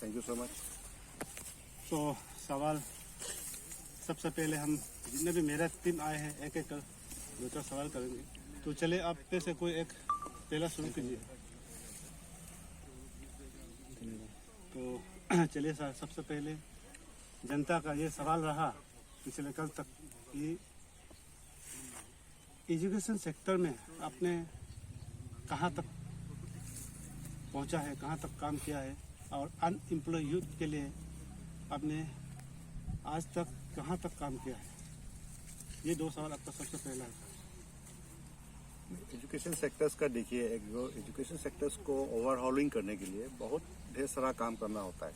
Thank you so much. तो सवाल सबसे पहले हम जितने भी मेरा टीम आए हैं एक एक कर दो चार सवाल करेंगे। तो चलिए आप पे से कोई एक पहला शुरू कीजिए। तो चलिए सर, सबसे पहले जनता का ये सवाल रहा पिछले कल तक कि एजुकेशन सेक्टर में आपने कहाँ तक पहुँचा है, कहाँ तक काम किया है, और अनएम्प्लॉय यूथ के लिए आपने आज तक कहाँ तक काम किया है। ये दो सवाल आपका सबसे पहला है। एजुकेशन सेक्टर्स का देखिए, एजुकेशन सेक्टर्स को ओवरहॉलिंग करने के लिए बहुत ढेर सारा काम करना होता है।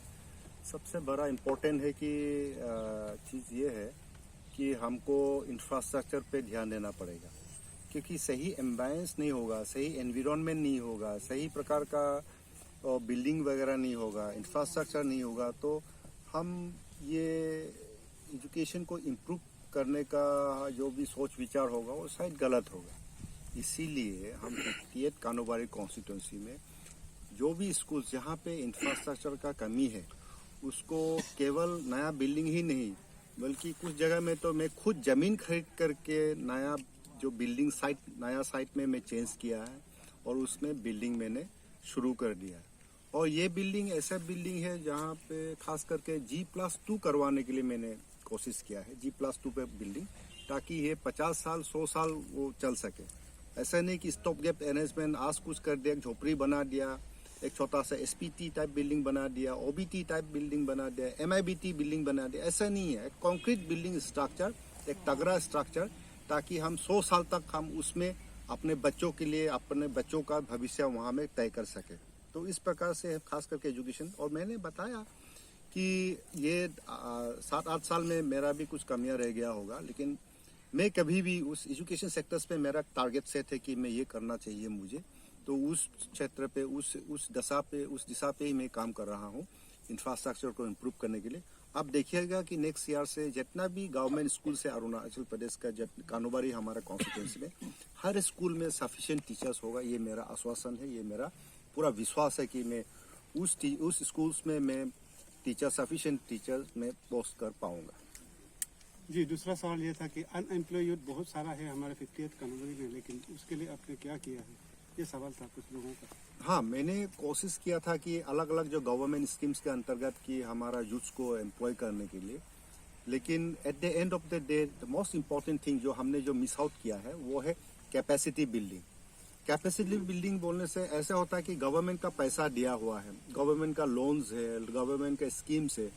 सबसे बड़ा इम्पोर्टेंट है कि चीज़ ये है कि हमको इंफ्रास्ट्रक्चर पे ध्यान देना पड़ेगा, क्योंकि सही एम्बियंस नहीं होगा, सही एनवायरनमेंट नहीं होगा, सही प्रकार का बिल्डिंग वगैरह नहीं होगा, इंफ्रास्ट्रक्चर नहीं होगा, तो हम ये एजुकेशन को इम्प्रूव करने का जो भी सोच विचार होगा वो शायद गलत होगा। इसीलिए हम 58 कानोबारी कॉन्स्टिट्यूंसी में जो भी स्कूल जहाँ पे इंफ्रास्ट्रक्चर का कमी है उसको केवल नया बिल्डिंग ही नहीं, बल्कि कुछ जगह में तो मैं खुद ज़मीन खरीद करके नया जो बिल्डिंग साइट नया साइट में मैं चेंज किया है और उसमें बिल्डिंग मैंने शुरू कर दिया है। और ये बिल्डिंग ऐसा बिल्डिंग है जहाँ पे खास करके G+2 करवाने के लिए मैंने कोशिश किया है, G+2 पे बिल्डिंग, ताकि ये 50 साल 100 साल वो चल सके। ऐसा नहीं कि स्टॉप गैप अरेंजमेंट आज कुछ कर दिया, झोपड़ी बना दिया, एक छोटा सा SPT टाइप बिल्डिंग बना दिया, OBT टाइप बिल्डिंग बना दिया, MIBT बिल्डिंग बना दिया, ऐसा नहीं है। एक कॉन्क्रीट बिल्डिंग स्ट्रक्चर, एक तगड़ा स्ट्रक्चर, ताकि हम 100 साल तक हम उसमें अपने बच्चों के लिए अपने बच्चों का भविष्य वहाँ में तय कर सके। तो इस प्रकार से खास करके एजुकेशन, और मैंने बताया कि ये 7-8 साल में मेरा भी कुछ कमियां रह गया होगा, लेकिन मैं कभी भी उस एजुकेशन सेक्टर्स पे मेरा टारगेट सेट है कि मैं ये करना चाहिए मुझे, तो उस क्षेत्र पे उस दिशा पे ही मैं काम कर रहा हूँ इंफ्रास्ट्रक्चर को इम्प्रूव करने के लिए। आप देखिएगा कि नेक्स्ट ईयर से जितना भी गवर्नमेंट स्कूल से अरुणाचल प्रदेश का कानोबारी हमारा कॉन्स्टिट्यूंसी में हर स्कूल में सफिशिएंट टीचर्स होगा। ये मेरा आश्वासन है, ये मेरा पूरा विश्वास है कि मैं उस स्कूल्स में मैं सफिशिएंट टीचर में पोस्ट कर पाऊंगा। जी, दूसरा सवाल ये था कि अनएम्प्लॉय यूथ बहुत सारा है हमारे 58 कानोबारी में, लेकिन उसके लिए आपने क्या किया है, ये सवाल था कुछ लोगों का। हाँ, मैंने कोशिश किया था कि अलग अलग जो गवर्नमेंट स्कीम्स के अंतर्गत कि हमारा यूथ को एम्प्लॉय करने के लिए, लेकिन at the end of the day the most important thing जो हमने जो मिस आउट किया है वो है कैपेसिटी बिल्डिंग। कैपेसिटी बिल्डिंग बोलने से ऐसा होता है कि गवर्नमेंट का पैसा दिया हुआ है, गवर्नमेंट का लोन्स है, गवर्नमेंट का स्कीम्स है,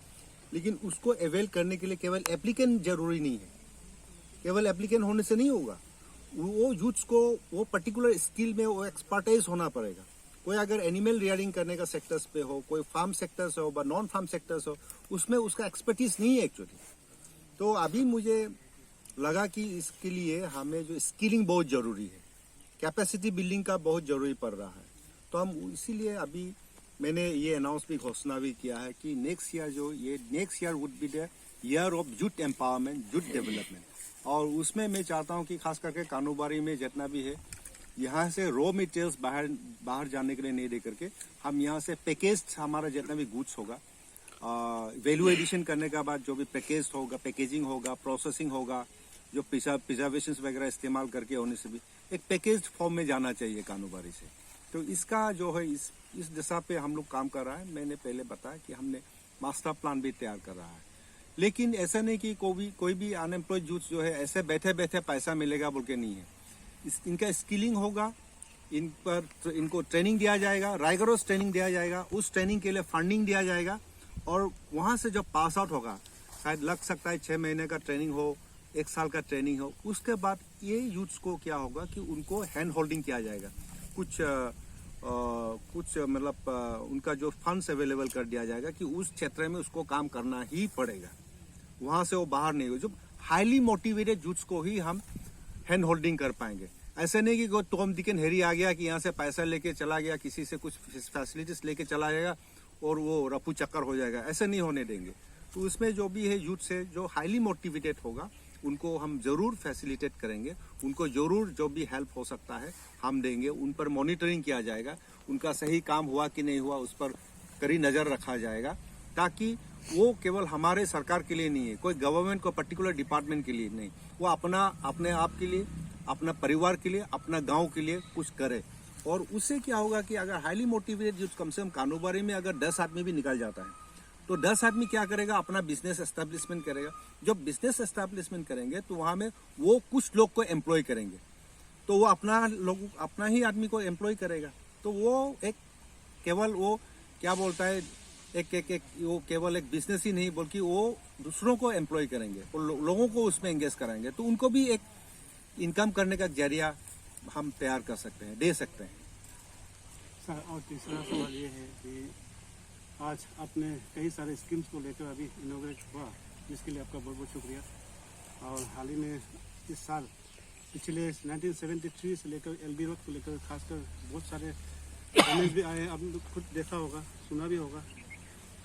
लेकिन उसको अवेल करने के लिए केवल एप्लीकेंट जरूरी नहीं है। केवल एप्लीकेंट होने से नहीं होगा, वो यूथ्स को वो पर्टिकुलर स्किल में वो एक्सपर्टाइज होना पड़ेगा। कोई अगर एनिमल रियरिंग करने का सेक्टर्स पे हो, कोई फार्म सेक्टर्स हो व नॉन फार्म सेक्टर्स हो, उसमें उसका एक्सपर्टीज नहीं है एक्चुअली। तो अभी मुझे लगा कि इसके लिए हमें जो स्किलिंग बहुत जरूरी है, कैपेसिटी बिल्डिंग का बहुत जरूरी पड़ रहा है। तो हम इसीलिए अभी मैंने ये अनाउंस भी घोषणा भी किया है कि next year would be the year of youth empowerment, youth development. और उसमें मैं चाहता हूँ कि खास करके कानोबारी में जितना भी है, यहाँ से रॉ मटेरियल्स बाहर जाने के लिए नहीं दे करके हम यहाँ से पैकेज हमारा जितना भी गुड्स होगा, वैल्यू एडिशन करने के बाद जो भी पैकेज होगा, पैकेजिंग होगा, प्रोसेसिंग होगा, जो प्रिजर्वेशन वगैरह इस्तेमाल करके होने से भी एक पैकेज फॉर्म में जाना चाहिए कानोबारी से। तो इसका जो है इस दिशा पे हम लोग काम कर रहा है। मैंने पहले बताया कि हमने मास्टर प्लान भी तैयार कर रहा है, लेकिन ऐसा नहीं कि कोई भी अनएम्प्लॉयड यूथ जो है ऐसे बैठे बैठे पैसा मिलेगा बोल के नहीं है। इनका स्किलिंग होगा, इनको ट्रेनिंग दिया जाएगा, राइगरस ट्रेनिंग दिया जाएगा, उस ट्रेनिंग के लिए फंडिंग दिया जाएगा, और वहाँ से जब पास आउट होगा, शायद लग सकता है 6 महीने का ट्रेनिंग हो, 1 साल का ट्रेनिंग हो, उसके बाद ये यूथ्स को क्या होगा कि उनको हैंड होल्डिंग किया जाएगा, कुछ मतलब उनका जो फंड्स अवेलेबल कर दिया जाएगा कि उस क्षेत्र में उसको काम करना ही पड़ेगा, वहाँ से वो बाहर नहीं हो। जो हाईली मोटिवेटेड यूथ्स को ही हम हैंड होल्डिंग कर पाएंगे। ऐसे नहीं कि कोई टॉम डिक एंड हैरी आ गया कि यहाँ से पैसा लेके चला गया, किसी से कुछ फैसिलिटीज लेके चला जाएगा और वो रफू चक्कर हो जाएगा, ऐसे नहीं होने देंगे। तो उसमें जो भी है यूथ से जो हाईली मोटिवेटेड होगा उनको हम जरूर फैसिलिटेट करेंगे, उनको जरूर जो भी हेल्प हो सकता है हम देंगे, उन पर मॉनिटरिंग किया जाएगा, उनका सही काम हुआ कि नहीं हुआ उस पर कड़ी नज़र रखा जाएगा, ताकि वो केवल हमारे सरकार के लिए नहीं है, कोई गवर्नमेंट को पर्टिकुलर डिपार्टमेंट के लिए नहीं, वो अपने आप के लिए, अपना परिवार के लिए, अपना गांव के लिए कुछ करे। और उससे क्या होगा कि अगर हाईली मोटिवेटेड जो कम से कम कानूबारी में अगर 10 आदमी भी निकल जाता है, तो 10 आदमी क्या करेगा, अपना बिजनेस एस्टेब्लिशमेंट करेगा। जब बिजनेस एस्टेब्लिशमेंट करेंगे तो वहाँ में वो कुछ लोग को एम्प्लॉय करेंगे, तो वो अपना ही आदमी को एम्प्लॉय करेगा। तो वो एक केवल वो क्या बोलता है, एक वो केवल एक बिजनेस ही नहीं बल्कि वो दूसरों को एम्प्लॉय करेंगे और लोगों को उसमें एंगेज कराएंगे, तो उनको भी एक इनकम करने का जरिया हम तैयार कर सकते हैं, दे सकते हैं। सर, और तीसरा सवाल ये है कि आज आपने कई सारे स्कीम्स को लेकर अभी इनोग्रेट हुआ, जिसके लिए आपका बहुत बहुत शुक्रिया। और हाल ही में इस साल पिछले 1973 से लेकर एलबी रोड को लेकर खासकर बहुत सारे कमेंट्स भी आए, आपने खुद देखा होगा, सुना भी होगा।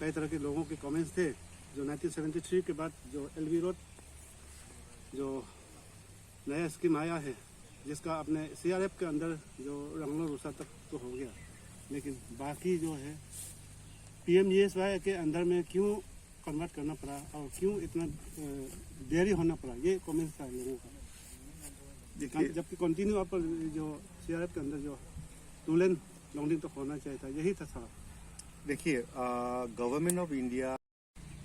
कई तरह के लोगों के कमेंट्स थे जो 1973 के बाद जो एलबी रोड जो नया स्कीम आया है, जिसका अपने सीआरएफ के अंदर जो रंगलो रूसा तक तो हो गया, लेकिन बाकी जो है पीएमजीएसवाई के अंदर में क्यों कन्वर्ट करना पड़ा और क्यों इतना देरी होना पड़ा, ये कमेंट्स था लोगों का। जबकि कंटिन्यू आप जो सीआरएफ के अंदर जो टू लेन लॉन्डिंग तो होना चाहिए था, यही था सवाल। देखिए, गवर्नमेंट ऑफ इंडिया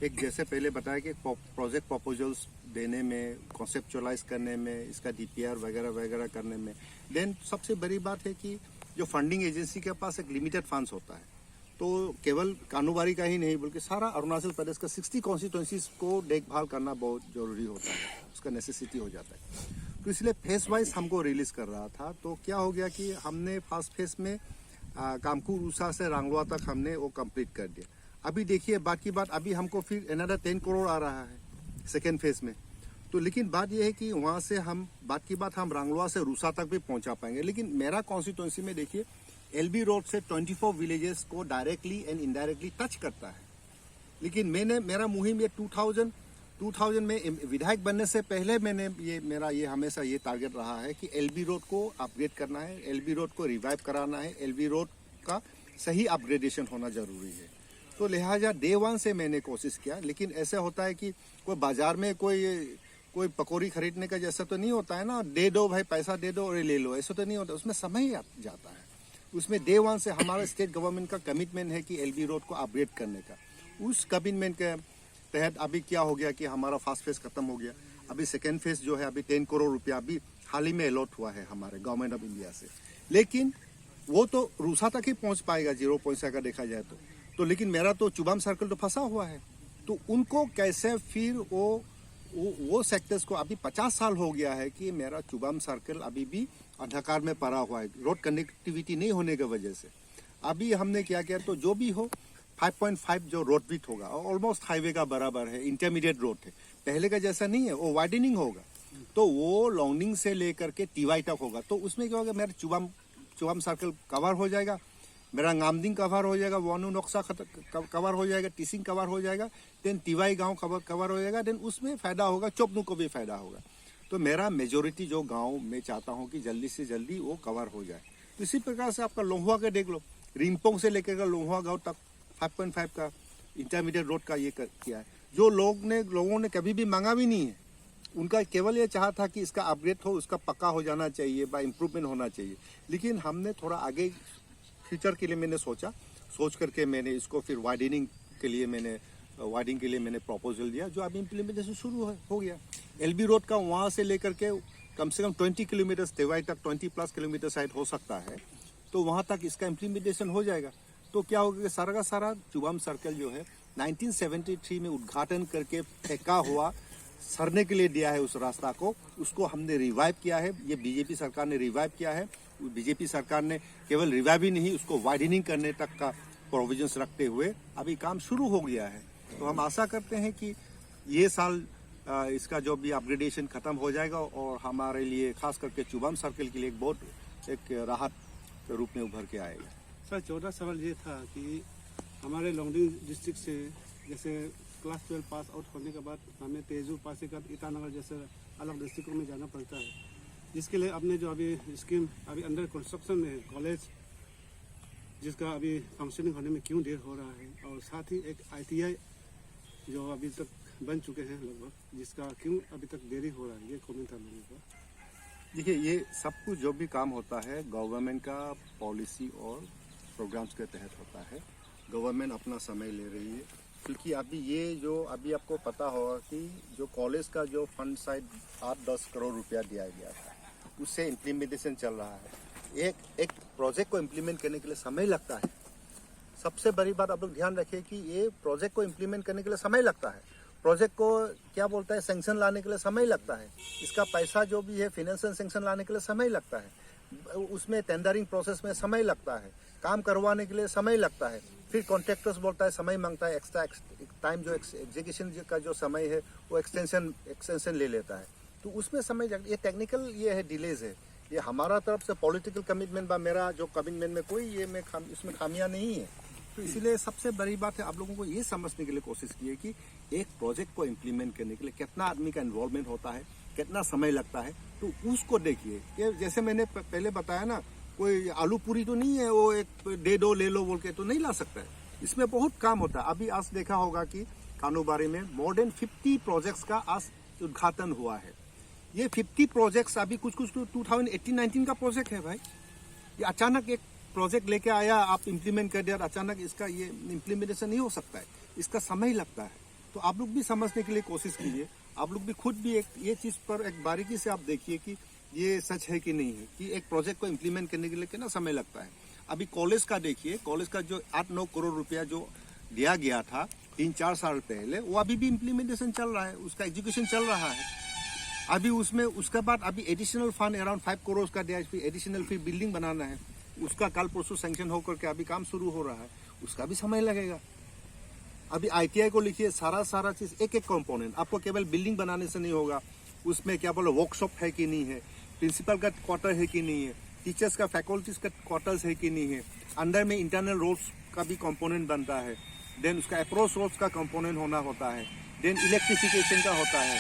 एक जैसे पहले बताया कि प्रोजेक्ट प्रपोजल्स देने में, कॉन्सेप्चुअलाइज करने में, इसका डीपीआर वगैरह वगैरह करने में, देन सबसे बड़ी बात है कि जो फंडिंग एजेंसी के पास एक लिमिटेड फंड्स होता है, तो केवल कानूबारी का ही नहीं बल्कि सारा अरुणाचल प्रदेश का 60 कॉन्स्टिट्यूंसीज को देखभाल करना बहुत जरूरी होता है, उसका नेसेसिटी हो जाता है। तो इसलिए फेस वाइज हमको रिलीज कर रहा था। तो क्या हो गया कि हमने फर्स्ट फेज में कामकू रूसा से रांगलोआ तक हमने वो कंप्लीट कर दिया। अभी देखिए बाकी बात, अभी हमको फिर अनदर 10 करोड़ आ रहा है सेकेंड फेज में। तो लेकिन बात यह है कि वहाँ से हम बात की बात हम रांगलोआ से रूसा तक भी पहुँचा पाएंगे। लेकिन मेरा कॉन्स्टिट्यूंसी में देखिए एलबी रोड से 24 विलेजेस को डायरेक्टली एंड इनडायरेक्टली टच करता है। लेकिन मेरा मुहिम ये 2000 में विधायक बनने से पहले मेरा हमेशा ये टारगेट रहा है कि एलबी रोड को अपग्रेड करना है, एलबी रोड को रिवाइव कराना है, एलबी रोड का सही अपग्रेडेशन होना जरूरी है। तो लिहाजा डे 1 से मैंने कोशिश किया। लेकिन ऐसा होता है कि कोई बाजार में कोई पकौड़ी खरीदने का जैसा तो नहीं होता है ना, दे दो भाई पैसा दे दो और ले लो, ऐसा तो नहीं होता, उसमें समय ही जाता है। उसमें डे 1 से हमारा स्टेट गवर्नमेंट का कमिटमेंट है कि एलबी रोड को अपग्रेड करने का। उस कमिटमेंट के तहत अभी क्या हो गया कि हमारा फर्स्ट फेज खत्म हो गया। अभी सेकेंड फेज जो है अभी 10 करोड़ रुपया अभी हाल ही में अलॉट हुआ है हमारे गवर्नमेंट ऑफ इंडिया से। लेकिन वो तो रूसा तक ही पहुंच पाएगा 0 पॉइंट का देखा जाए तो लेकिन मेरा तो चुबाम सर्कल तो फंसा हुआ है। तो उनको कैसे फिर वो सेक्टर्स को, अभी 50 साल हो गया है कि मेरा चुबाम सर्कल अभी भी अंधकार में पड़ा हुआ है, रोड कनेक्टिविटी नहीं होने की वजह से। अभी हमने क्या किया, तो जो भी हो 5.5 जो रोड विड्थ होगा ऑलमोस्ट हाईवे का बराबर है, इंटरमीडिएट रोड है, पहले का जैसा नहीं है, वो वाइडनिंग होगा। तो वो लॉन्डिंग से लेकर के टीवाई तक होगा। तो उसमें क्या होगा, मेरा चुबाम सर्कल कवर हो जाएगा, मेरा नामदिंग कवर हो जाएगा, वानू नक्शा कवर हो जाएगा, टीसिंग कवर हो जाएगा, देन टीवाई गांव कवर हो जाएगा, देन उसमें फायदा होगा, चोपनू को भी फायदा होगा। तो मेरा मेजोरिटी जो गांव में चाहता हूं कि जल्दी से जल्दी वो कवर हो जाए। तो इसी प्रकार से आपका लोहुआ का देख लो, रिम्पोंग से लेकर लोहुआ गांव तक 5.5 का इंटरमीडिएट रोड का ये किया है। जो लोगों ने कभी भी मांगा भी नहीं है, उनका केवल ये चाहा था कि इसका अपग्रेड हो, उसका पक्का हो जाना चाहिए, बा इम्प्रूवमेंट होना चाहिए। लेकिन हमने थोड़ा आगे फ्यूचर के लिए मैंने सोच करके मैंने इसको फिर वाइडनिंग के लिए मैंने प्रपोजल दिया, जो अभी इम्प्लीमेंटेशन शुरू हो गया। एलबी रोड का वहाँ से लेकर के कम से कम 20 किलोमीटर तेवाई तक 20+ किलोमीटर साइड हो सकता है, तो वहाँ तक इसका इम्प्लीमेंटेशन हो जाएगा। तो क्या होगा कि सारा का सारा चुबाम सर्कल जो है 1973 में उद्घाटन करके फेंका हुआ सरने के लिए दिया है उस रास्ता को, उसको हमने रिवाइव किया है। ये बीजेपी सरकार ने रिवाइव किया है। बीजेपी सरकार ने केवल रिवाइव ही नहीं, उसको वाइडनिंग करने तक का प्रोविजंस रखते हुए अभी काम शुरू हो गया है। तो हम आशा करते हैं कि ये साल इसका जो भी अपग्रेडेशन खत्म हो जाएगा और हमारे लिए खास करके चुबाम सर्कल के लिए एक राहत के रूप में उभर के आएगा। सर, 14 सवाल ये था कि हमारे लोंगडिंग डिस्ट्रिक्ट से जैसे क्लास 12 पास आउट होने के बाद हमें तेजू, पासीघाट, ईटानगर जैसे अलग डिस्ट्रिक्टों में जाना पड़ता है, जिसके लिए आपने जो अभी स्कीम अभी अंडर कंस्ट्रक्शन में है, कॉलेज जिसका अभी फंक्शनिंग होने में क्यों देर हो रहा है, और साथ ही एक ITI जो अभी तक बन चुके हैं लगभग, जिसका क्यों अभी तक देरी हो रहा है, ये कमेंट आप लोगों का। देखिए, ये सब कुछ जो भी काम होता है गवर्नमेंट का पॉलिसी और प्रोग्राम्स के तहत होता है। गवर्नमेंट अपना समय ले रही है, क्योंकि अभी ये जो अभी आपको पता होगा कि जो कॉलेज का जो फंड साइड 8-10 करोड़ रुपया दिया गया था, उससे इम्प्लीमेंटेशन चल रहा है। एक प्रोजेक्ट को इम्प्लीमेंट करने के लिए समय लगता है। सबसे बड़ी बात आप लोग ध्यान रखिए कि ये प्रोजेक्ट को इम्प्लीमेंट करने के लिए समय लगता है। प्रोजेक्ट को क्या बोलता है, सैंक्शन लाने के लिए समय लगता है। इसका पैसा जो भी है फाइनेंशियल सैंक्शन लाने के लिए समय लगता है। उसमें टेंडरिंग प्रोसेस में समय लगता है, काम करवाने के लिए समय लगता है। फिर कॉन्ट्रैक्टर्स बोलता है समय मांगता है, एक्स्ट्रा टाइम जो एग्जीक्यूशन का जो समय है वो एक्सटेंशन ले लेता है। तो उसमें समय ये टेक्निकल ये है, डिलेज है। ये हमारा तरफ से पॉलिटिकल कमिटमेंट बा, मेरा जो कमिटमेंट में कोई ये में इसमें खामियां नहीं है। तो इसीलिए सबसे बड़ी बात है आप लोगों को ये समझने के लिए कोशिश की है कि एक प्रोजेक्ट को इम्प्लीमेंट करने के लिए कितना आदमी का इन्वॉल्वमेंट होता है, कितना समय लगता है। तो उसको देखिए कि जैसे मैंने पहले बताया ना, कोई आलू पूरी तो नहीं है, वो एक दे दो ले लो बोल के तो नहीं ला सकता है। इसमें बहुत काम होता है। अभी आज देखा होगा कि कानूबारी में मोर देन 50 प्रोजेक्ट्स का आज उद्घाटन हुआ है। ये 50 प्रोजेक्ट्स अभी कुछ 2018-19 का प्रोजेक्ट है भाई। ये अचानक एक प्रोजेक्ट लेके आया, आप इम्प्लीमेंट कर दिया, अचानक इसका ये इम्प्लीमेंटेशन नहीं हो सकता है, इसका समय लगता है। तो आप लोग भी समझने के लिए कोशिश कीजिए, आप लोग भी खुद भी एक ये चीज पर एक बारीकी से आप देखिए कि ये सच है कि नहीं है, कि एक प्रोजेक्ट को इम्प्लीमेंट करने के लिए कितना समय लगता है। अभी कॉलेज का देखिए, कॉलेज का जो 8-9 करोड़ रुपया जो दिया गया था 3-4 साल पहले, वो अभी भी इम्प्लीमेंटेशन चल रहा है, उसका एजुकेशन चल रहा है। अभी उसमें उसके बाद अभी एडिशनल फंड अराउंड 5 करोड़ का दिया, फिर एडिशनल फिर बिल्डिंग बनाना है, उसका कल परसों सैंक्शन होकर के अभी काम शुरू हो रहा है, उसका भी समय लगेगा। अभी ITI को लिखिए, सारा चीज एक कंपोनेंट, आपको केवल बिल्डिंग बनाने से नहीं होगा, उसमें क्या बोलो वर्कशॉप है कि नहीं है, प्रिंसिपल का क्वार्टर है कि नहीं है, टीचर्स का फैकल्टीज का क्वार्टर्स है कि नहीं है, अंदर में इंटरनल रोड्स का भी कंपोनेंट बनता है, देन उसका अप्रोच रोड्स का कंपोनेंट होना होता है, देन इलेक्ट्रिफिकेशन का होता है,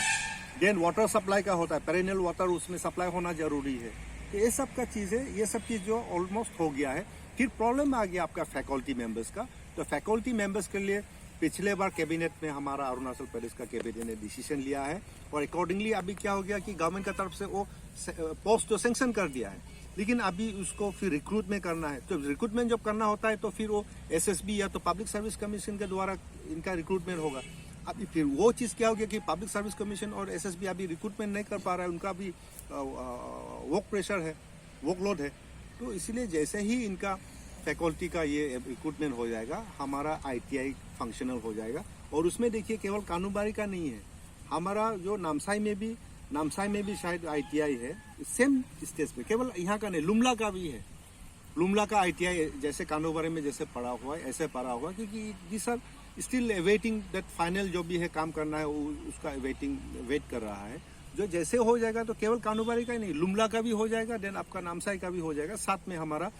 देन वाटर सप्लाई का होता है, पेरेनियल वाटर उसमें सप्लाई होना जरूरी है। तो ये सब का चीज है, ये सब चीज जो ऑलमोस्ट हो गया है। फिर प्रॉब्लम आ गया आपका फैकल्टी मेंबर्स का। तो फैकल्टी मेंबर्स के लिए पिछले बार कैबिनेट में हमारा अरुणाचल प्रदेश का कैबिनेट ने डिसीजन लिया है, और अकॉर्डिंगली अभी क्या हो गया कि गवर्नमेंट की तरफ से वो पोस्ट तो सैंक्शन कर दिया है, लेकिन अभी उसको फिर रिक्रूटमेंट करना है। तो रिक्रूटमेंट जब करना होता है तो फिर वो SSB या तो पब्लिक सर्विस कमीशन के द्वारा इनका रिक्रूटमेंट होगा। अभी फिर वो चीज़ क्या हो गया कि पब्लिक सर्विस कमीशन और SSB अभी रिक्रूटमेंट नहीं कर पा रहा है, उनका भी वर्क प्रेशर है, वर्कलोड है। तो इसलिए जैसे ही इनका फैकल्टी का ये रिक्रूटमेंट हो जाएगा, हमारा ITI फंक्शनल हो जाएगा। और उसमें देखिए केवल कानूबारी का नहीं है, हमारा जो नामसाई में भी शायद ITI है, सेम स्टेज पे, केवल यहाँ का नहीं, लुमला का भी है। लुमला का ITI जैसे कानूबारी में जैसे पड़ा हुआ है, ऐसे पड़ा हुआ, क्योंकि this are still waiting that final जो भी है काम करना है, उसका वेट कर रहा है। जो जैसे हो जाएगा तो केवल कानूबारी का ही नहीं, लुमला का भी हो जाएगा, देन आपका नामसाई का भी हो जाएगा, साथ में हमारा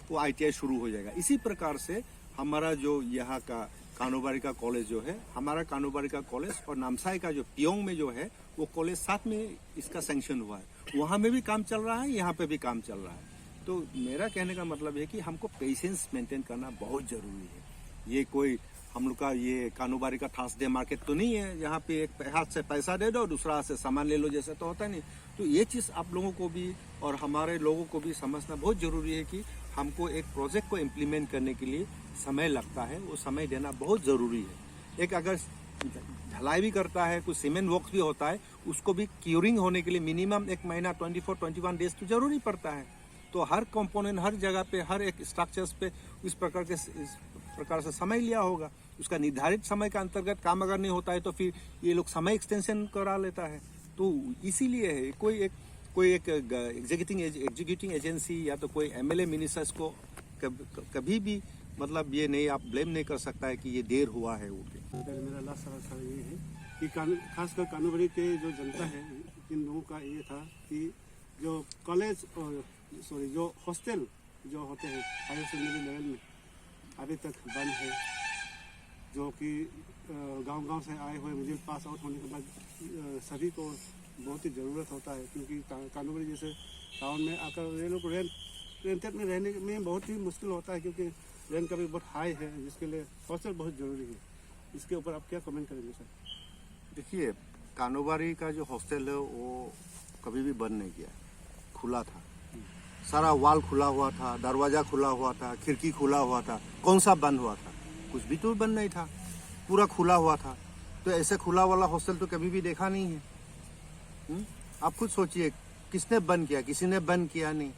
वो ITI शुरू हो जाएगा। इसी प्रकार से हमारा जो यहाँ का कानूबारी का कॉलेज जो है, हमारा कानूबारी का कॉलेज और नामसाई का जो पियोंग में जो है वो कॉलेज साथ में इसका सैंक्शन हुआ है, वहाँ में भी काम चल रहा है, यहाँ पे भी काम चल रहा है। तो मेरा कहने का मतलब है कि हमको पेशेंस मेंटेन करना बहुत जरूरी है। ये कोई हम लोग का ये कानूबारी का थर्सडे मार्केट तो नहीं है, यहाँ पे एक हाथ से पैसा दे दो, दूसरा हाथ से सामान ले लो, जैसे तो होता नहीं। तो ये चीज़ आप लोगों को भी और हमारे लोगों को भी समझना बहुत जरूरी है कि हमको एक प्रोजेक्ट को इम्प्लीमेंट करने के लिए समय लगता है, वो समय देना बहुत ज़रूरी है। एक अगर ढलाई भी करता है, कुछ सीमेंट वर्क भी होता है, उसको भी क्यूरिंग होने के लिए मिनिमम 1 महीना 24-21 डेज तो जरूरी पड़ता है। तो हर कंपोनेंट, हर जगह पे, हर एक स्ट्रक्चर्स पे इस प्रकार से समय लिया होगा। उसका निर्धारित समय का अंतर्गत काम अगर नहीं होता है तो फिर ये लोग समय एक्सटेंशन करा लेता है। तो इसीलिए है कोई एक एग्जीक्यूटिंग एजेंसी या तो कोई MLA मिनिस्टर्स को कभी भी मतलब ये नहीं, आप ब्लेम नहीं कर सकता है कि ये देर हुआ है। मेरा लास्ट सवाल ये है कि खासकर कानूबारी के जो जनता है, इन लोगों का ये था कि जो कॉलेज और जो हॉस्टल जो होते हैं हायर सेकेंडरी लेवल में अभी तक बंद है, जो कि गांव से आए हुए मिडिल पास आउट होने के बाद सभी को बहुत ही ज़रूरत होता है, क्योंकि कानूबारी जैसे टाउन में आकर ये लोग रेंटेड में रहने में बहुत ही मुश्किल होता है, क्योंकि रेंट का भी बहुत हाई है, जिसके लिए हॉस्टल बहुत ज़रूरी है। इसके ऊपर आप क्या कमेंट करेंगे सर? देखिए, कानोबारी का जो हॉस्टल है वो कभी भी बंद नहीं किया, खुला था। सारा वाल खुला हुआ था, दरवाजा खुला हुआ था, खिड़की खुला हुआ था। कौन सा बंद हुआ था? कुछ भी तो बंद नहीं था, पूरा खुला हुआ था। तो ऐसे खुला वाला हॉस्टल तो कभी भी देखा नहीं है। आप खुद सोचिए, किसने बंद किया? किसी ने बंद किया नहीं।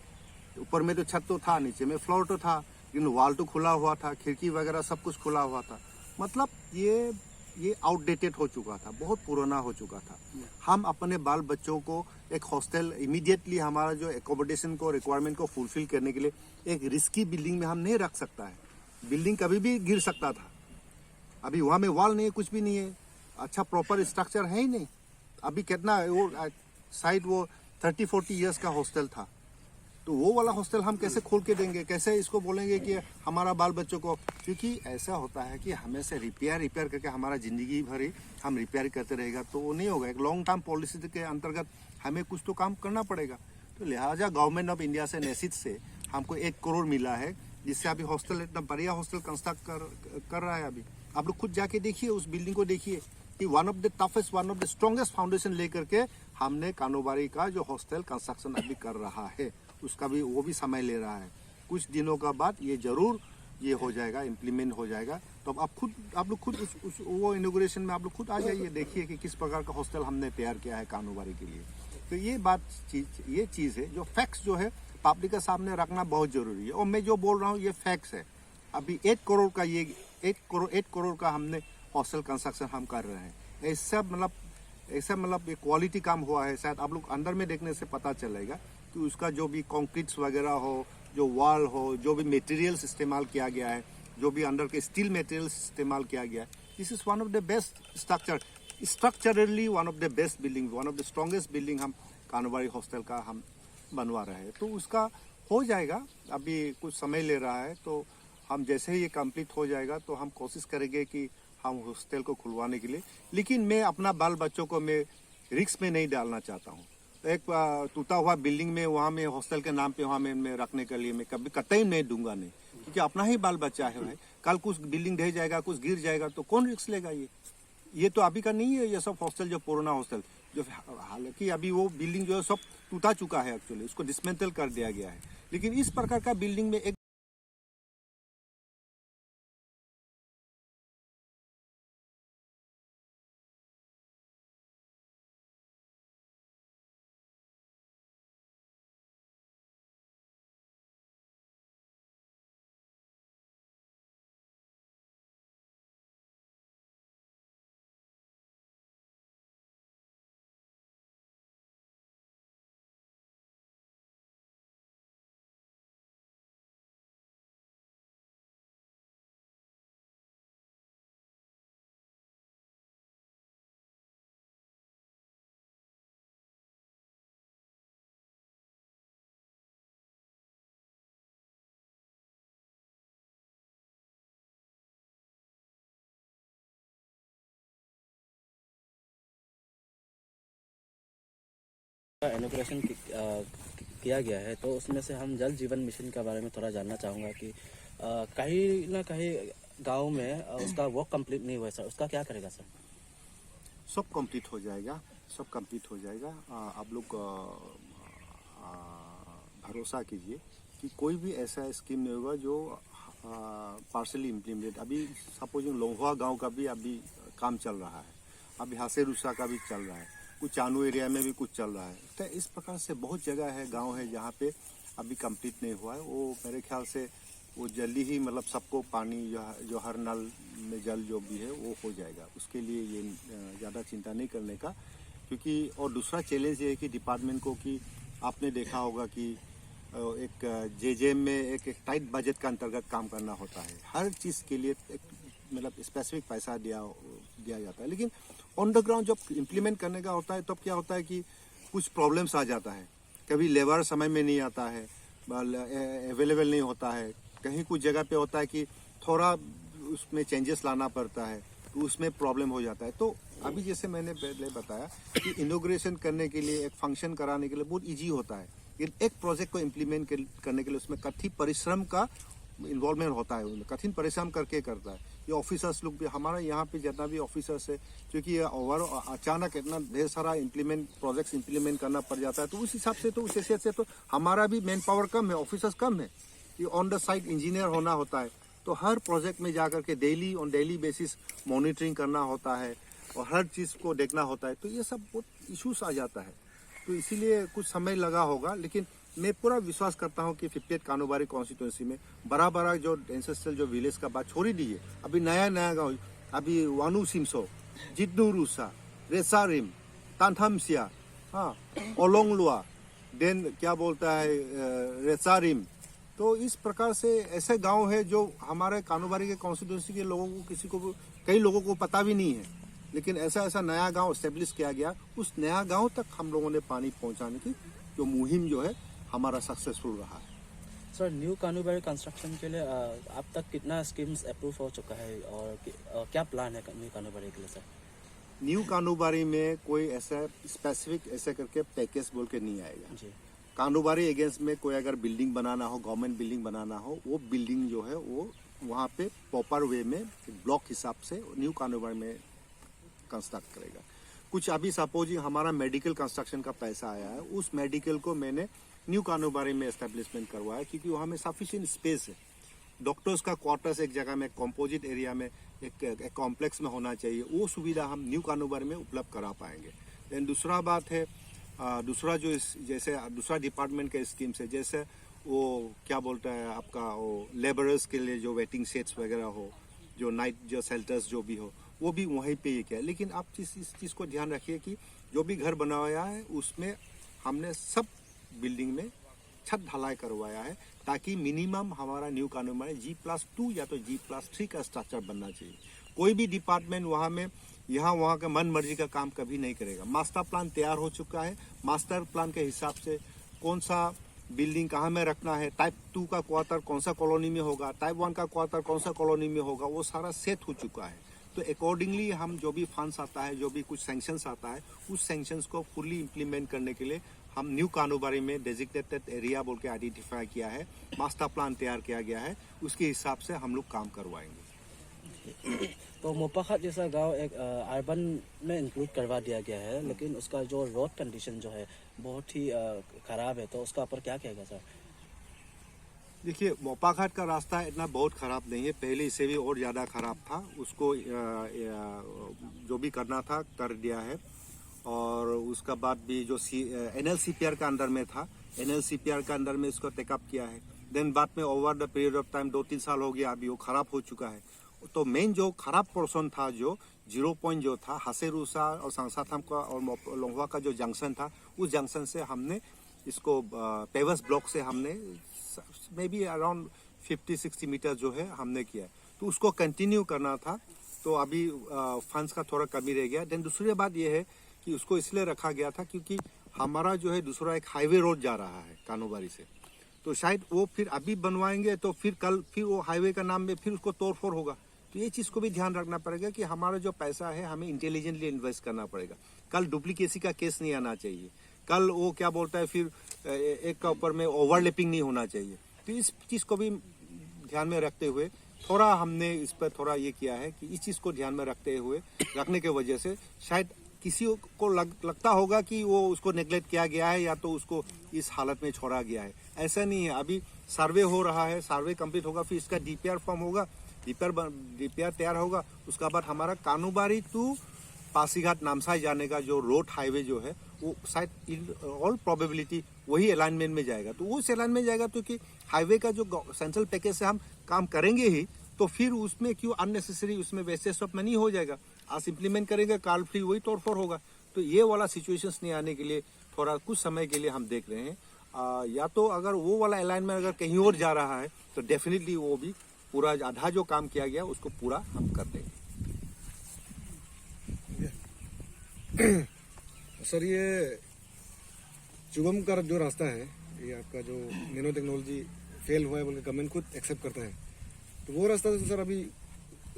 ऊपर में तो छत तो था, नीचे में फ्लोर तो था, लेकिन वाल तो खुला हुआ था, खिड़की वगैरह सब कुछ खुला हुआ था। मतलब ये आउटडेटेड हो चुका था, बहुत पुराना हो चुका था। हम अपने बाल बच्चों को एक हॉस्टल इमीडिएटली हमारा जो एकोमोडेशन को रिक्वायरमेंट को फुलफिल करने के लिए एक रिस्की बिल्डिंग में हम नहीं रख सकता है। बिल्डिंग कभी भी गिर सकता था। अभी वहाँ में वॉल नहीं है, कुछ भी नहीं है, अच्छा प्रॉपर स्ट्रक्चर है ही नहीं। अभी कितना वो साइड वो 30-40 ईयर्स का हॉस्टल था, तो वो वाला हॉस्टल हम कैसे खोल के देंगे? कैसे इसको बोलेंगे कि हमारा बाल बच्चों को? क्योंकि ऐसा होता है कि हमें से रिपेयर करके हमारा ज़िंदगी भर ही हम रिपेयर करते रहेगा तो वो नहीं होगा। एक लॉन्ग टर्म पॉलिसी के अंतर्गत हमें कुछ तो काम करना पड़ेगा। तो लिहाजा गवर्नमेंट ऑफ इंडिया से नेसिट से हमको 1 करोड़ मिला है, जिससे अभी हॉस्टल इतना बढ़िया हॉस्टल कंस्ट्रक्ट कर रहा है। अभी आप लोग खुद जाके देखिए, उस बिल्डिंग को देखिए कि one of the toughest, one of the strongest foundation लेकर के हमने कानोबारी का जो हॉस्टल कंस्ट्रक्शन अभी कर रहा है, उसका भी वो भी समय ले रहा है। कुछ दिनों का बाद ये जरूर ये हो जाएगा, इम्प्लीमेंट हो जाएगा। तो अब आप लोग खुद उस वो इनॉग्रेशन में आप लोग खुद आ जाइए, देखिए कि किस प्रकार का हॉस्टल हमने तैयार किया है कानोबारी के लिए। तो ये चीज़ है जो फैक्ट्स जो है पब्लिक के सामने रखना बहुत जरूरी है। और मैं जो बोल रहा हूँ ये फैक्ट्स है। अभी 8 करोड़ का 8 करोड़ का हमने हॉस्टल कंस्ट्रक्शन हम कर रहे हैं। ऐसा मतलब ये क्वालिटी काम हुआ है। शायद आप लोग अंदर में देखने से पता चलेगा कि उसका जो भी कंक्रीट्स वगैरह हो, जो वॉल हो, जो भी मटेरियल्स इस्तेमाल किया गया है, जो भी अंदर के स्टील मटेरियल्स इस्तेमाल किया गया है, this is one of the best structurally one of the best building, one of the strongest building हम कानोबारी हॉस्टल का हम बनवा रहे हैं। तो उसका हो जाएगा, अभी कुछ समय ले रहा है। तो हम जैसे ही ये कंप्लीट हो जाएगा तो हम कोशिश करेंगे कि हम हॉस्टल को खुलवाने के लिए। लेकिन मैं अपना बाल बच्चों को मैं रिस्क में नहीं डालना चाहता हूँ। एक टूटा हुआ बिल्डिंग में वहाँ में हॉस्टल के नाम पे वहाँ में मैं रखने के लिए मैं कभी कतई नहीं दूंगा नहीं, क्योंकि अपना ही बाल बच्चा है भाई। कल कुछ बिल्डिंग ढह जाएगा, कुछ गिर जाएगा तो कौन रिस्क लेगा? ये तो अभी का नहीं है। ये सब हॉस्टल जो पुराना हॉस्टल जो, हालांकि अभी वो बिल्डिंग जो है सब टूटा चुका है, एक्चुअली उसको डिसमेंटल कर दिया गया है। लेकिन इस प्रकार का बिल्डिंग में एक इनॉग्रेशन किया गया है, तो उसमें से हम जल जीवन मिशन के बारे में थोड़ा जानना चाहूँगा कि कहीं ना कहीं गांव में उसका वर्क कंप्लीट नहीं हुआ है सर, उसका क्या करेगा सर? सब कंप्लीट हो जाएगा, सब कंप्लीट हो जाएगा। आप लोग भरोसा कीजिए कि कोई भी ऐसा स्कीम नहीं होगा जो पार्शली इम्प्लीमेंट। अभी सपोज लोंगवा गांव का भी अभी काम चल रहा है, अभी हासेरुसा का भी चल रहा है, कुछ चानू एरिया में भी कुछ चल रहा है। तो इस प्रकार से बहुत जगह है, गांव है जहाँ पे अभी कंप्लीट नहीं हुआ है। वो मेरे ख्याल से वो जल्दी ही मतलब सबको पानी जो हर नल में जल जो भी है वो हो जाएगा। उसके लिए ये ज़्यादा चिंता नहीं करने का। क्योंकि और दूसरा चैलेंज ये है कि डिपार्टमेंट को, कि आपने देखा होगा कि एक जेजेएम में एक टाइट बजट का अंतर्गत काम करना होता है। हर चीज़ के लिए एक मतलब स्पेसिफिक पैसा दिया जाता है। लेकिन ऑन द ग्राउंड जब इम्प्लीमेंट करने का होता है तब क्या होता है कि कुछ प्रॉब्लम्स आ जाता है। कभी लेबर समय में नहीं आता है, अवेलेबल नहीं होता है, कहीं कुछ जगह पे होता है कि थोड़ा उसमें चेंजेस लाना पड़ता है, तो उसमें प्रॉब्लम हो जाता है। तो अभी जैसे मैंने पहले बताया कि इनॉग्रेशन करने के लिए, एक फंक्शन कराने के लिए बहुत ईजी होता है, लेकिन एक प्रोजेक्ट को इम्प्लीमेंट करने के लिए उसमें कठिन परिश्रम का इन्वॉल्वमेंट होता है, कठिन परिश्रम करके करता है। ये ऑफिसर्स लोग भी हमारे यहाँ पे जितना भी ऑफिसर्स है, क्योंकि ये ओवर अचानक इतना ढेर सारा प्रोजेक्ट्स इम्प्लीमेंट करना पड़ जाता है, तो उस हिसाब से तो उस हैसियत से तो हमारा भी मैन पावर कम है, ऑफिसर्स कम है। ये ऑन द साइड इंजीनियर होना होता है, तो हर प्रोजेक्ट में जाकर के डेली बेसिस मॉनिटरिंग करना होता है और हर चीज़ को देखना होता है, तो ये सब बहुत इशूज आ जाता है। तो इसीलिए कुछ समय लगा होगा, लेकिन मैं पूरा विश्वास करता हूँ कि 58 कानूबारी कॉन्स्टिट्यूंसी में बड़ा जो एंसेस्ट्रल जो विलेज का बात छोड़ ही दीजिए, अभी नया गाँव, अभी वानू सिमसो, जिद्दू रूसा, रेसारिम, तानथामसिया, हाँ, ओलोंगलुआ, देन क्या बोलता है रेसारिम। तो इस प्रकार से ऐसे गांव है जो हमारे कानूबारी के कॉन्स्टिट्यूंसी के लोगों को कई लोगों को पता भी नहीं है, लेकिन ऐसा नया गांव एस्टेब्लिश किया गया। उस नया गांव तक हम लोगों ने पानी पहुंचाने की जो मुहिम जो है हमारा सक्सेसफुल रहा है। सर, न्यू कानूबारी कंस्ट्रक्शन के लिए अब तक कितना स्कीम्स अप्रूव हो चुका है और क्या प्लान है न्यू कानूबारी के लिए सर? न्यू कानूबारी में कोई ऐसा स्पेसिफिक ऐसे करके पैकेज बोल के नहीं आएगा जी। कानूबारी अगेंस्ट में कोई अगर बिल्डिंग बनाना हो, गवर्नमेंट बिल्डिंग बनाना हो, वो बिल्डिंग जो है वो वहाँ पे प्रॉपर वे में ब्लॉक हिसाब से न्यू कानूबारी में कंस्ट्रक्ट करेगा। कुछ अभी सपोजिंग हमारा मेडिकल कंस्ट्रक्शन का पैसा आया है, उस मेडिकल को मैंने न्यू कानूबारी में एस्टेब्लिशमेंट करवाया, क्योंकि वहाँ में सफिशिएंट स्पेस है। डॉक्टर्स का क्वार्टर्स एक जगह में कंपोजिट एरिया में एक कॉम्प्लेक्स में होना चाहिए, वो सुविधा हम न्यू कानूबारी में उपलब्ध करा पाएंगे। देन दूसरा बात है, दूसरा जो जैसे दूसरा डिपार्टमेंट के स्कीम्स है, जैसे वो क्या बोलता है आपका वो लेबरर्स के लिए जो वेटिंग शेड्स वगैरह हो, जो नाइट जो शेल्टर्स जो भी हो, वो भी वहीं पे ये किया है। लेकिन आप इस चीज़ को ध्यान रखिए कि जो भी घर बनाया है उसमें हमने सब बिल्डिंग में छत ढलाई करवाया है, ताकि मिनिमम हमारा न्यू कानूबारी G+2 या तो G+3 का स्ट्रक्चर बनना चाहिए। कोई भी डिपार्टमेंट वहाँ में वहाँ का मन मर्जी का काम कभी नहीं करेगा। मास्टर प्लान तैयार हो चुका है, मास्टर प्लान के हिसाब से कौन सा बिल्डिंग कहाँ में रखना है, टाइप 2 का क्वार्टर कौन सा कॉलोनी में होगा, टाइप 1 का क्वार्टर कौन सा कॉलोनी में होगा, वो सारा सेट हो चुका है। तो अकॉर्डिंगली हम जो भी फंड्स आता है, जो भी कुछ सैंक्शंस आता है, उस सैंक्शंस को फुल्ली इम्प्लीमेंट करने के लिए हम न्यू कानूबारी में डेजिग्नेटेड एरिया बोल के आइडेंटिफाई किया है, मास्टर प्लान तैयार किया गया है, उसके हिसाब से हम लोग काम करवाएंगे। तो मोपाखात जैसा गांव एक अर्बन में इंक्लूड करवा दिया गया है, लेकिन उसका जो रोड कंडीशन जो है बहुत ही खराब है, तो उसका ऊपर क्या कहेगा सर? देखिए, मोपाघाट का रास्ता इतना बहुत ख़राब नहीं है, पहले इससे भी और ज़्यादा ख़राब था। उसको जो भी करना था कर दिया है, और उसका बाद भी जो NLCPR का अंडर में था, NLCPR का अंडर में इसको टेकअप किया है। देन बाद में over the period of time 2-3 साल हो गया, अभी वो ख़राब हो चुका है। तो मेन जो ख़राब पोर्शन था, जो 0 पॉइंट जो था हासेरूसा और सांसाथाम का और लोंगवा का जो जंक्शन था, उस जंक्शन से हमने इसको पेवर्स ब्लॉक से हमने मे बी अराउंड 50-60 मीटर जो है हमने किया, तो उसको कंटिन्यू करना था। तो अभी फंड्स का थोड़ा कमी रह गया। देन दूसरी बात यह है कि उसको इसलिए रखा गया था क्योंकि हमारा जो है दूसरा एक हाईवे रोड जा रहा है कानूबारी से, तो शायद वो फिर अभी बनवाएंगे तो फिर वो हाईवे का नाम में फिर उसको तोड़फोड़ होगा। तो ये चीज़ को भी ध्यान रखना पड़ेगा कि हमारा जो पैसा है हमें इंटेलिजेंटली इन्वेस्ट करना पड़ेगा। कल डुप्लीकेसी का केस नहीं आना चाहिए, कल वो क्या बोलता है फिर एक का ऊपर में ओवरलैपिंग नहीं होना चाहिए। तो इस चीज़ को भी ध्यान में रखते हुए थोड़ा हमने इस पर थोड़ा ये किया है कि इस चीज़ को ध्यान में रखने के वजह से शायद किसी को लगता होगा कि वो उसको नेग्लेक्ट किया गया है या तो उसको इस हालत में छोड़ा गया है। ऐसा नहीं है, अभी सर्वे हो रहा है, सर्वे कंप्लीट होगा, फिर इसका DPR फॉर्म होगा, DPR तैयार होगा। उसका बाद हमारा कानूबारी टू पासीघाट नामसाई जाने का जो रोड हाईवे जो है वो शायद इन ऑल प्रोबेबिलिटी वही अलाइनमेंट में जाएगा। तो वो अलाइनमेंट में जाएगा तो कि हाईवे का जो सेंट्रल पैकेज से हम काम करेंगे ही, तो फिर उसमें क्यों अननेसेसरी उसमें वेस्टेज ऑफ मनी हो जाएगा। आज इम्प्लीमेंट करेंगे, काल फ्री वही तोड़फोड़ होगा। तो ये वाला सिचुएशंस नहीं आने के लिए थोड़ा कुछ समय के लिए हम देख रहे हैं। या तो अगर वो वाला अलाइनमेंट अगर कहीं और जा रहा है तो डेफिनेटली वो भी पूरा आधा जो काम किया गया उसको पूरा हम कर देंगे। सर, ये चुबम का जो रास्ता है, ये आपका जो नैनो टेक्नोलॉजी फेल हुआ है बोल के गवर्नमेंट खुद एक्सेप्ट करता है, तो वो रास्ता तो सर अभी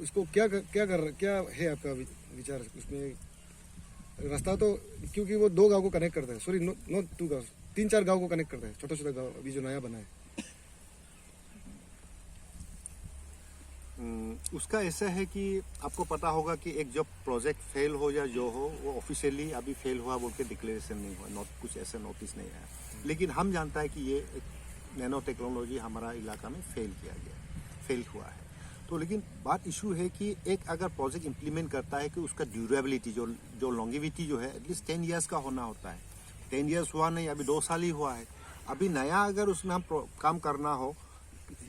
उसको क्या है आपका विचार उसमें? रास्ता तो क्योंकि वो 2 गांव को कनेक्ट करता है, सॉरी नॉट 2 गांव, 3-4 गांव को कनेक्ट करता है, छोटा छोटा गांव अभी जो नया बना है। उसका ऐसा है कि आपको पता होगा कि एक जब प्रोजेक्ट फेल हो या जो हो वो ऑफिशियली अभी फेल हुआ बोल के डिक्लेरेशन नहीं हुआ, कुछ ऐसा नोटिस नहीं आया, लेकिन हम जानता है कि ये नैनो टेक्नोलॉजी हमारा इलाका में फेल हुआ है। तो लेकिन बात इशू है कि एक अगर प्रोजेक्ट इम्प्लीमेंट करता है कि उसका ड्यूरेबिलिटी जो लॉन्गेविटी जो है एटलीस्ट 10 ईयर्स का होना होता है। 10 ईयर्स हुआ नहीं, अभी 2 साल ही हुआ है। अभी नया अगर उसमें हम काम करना हो,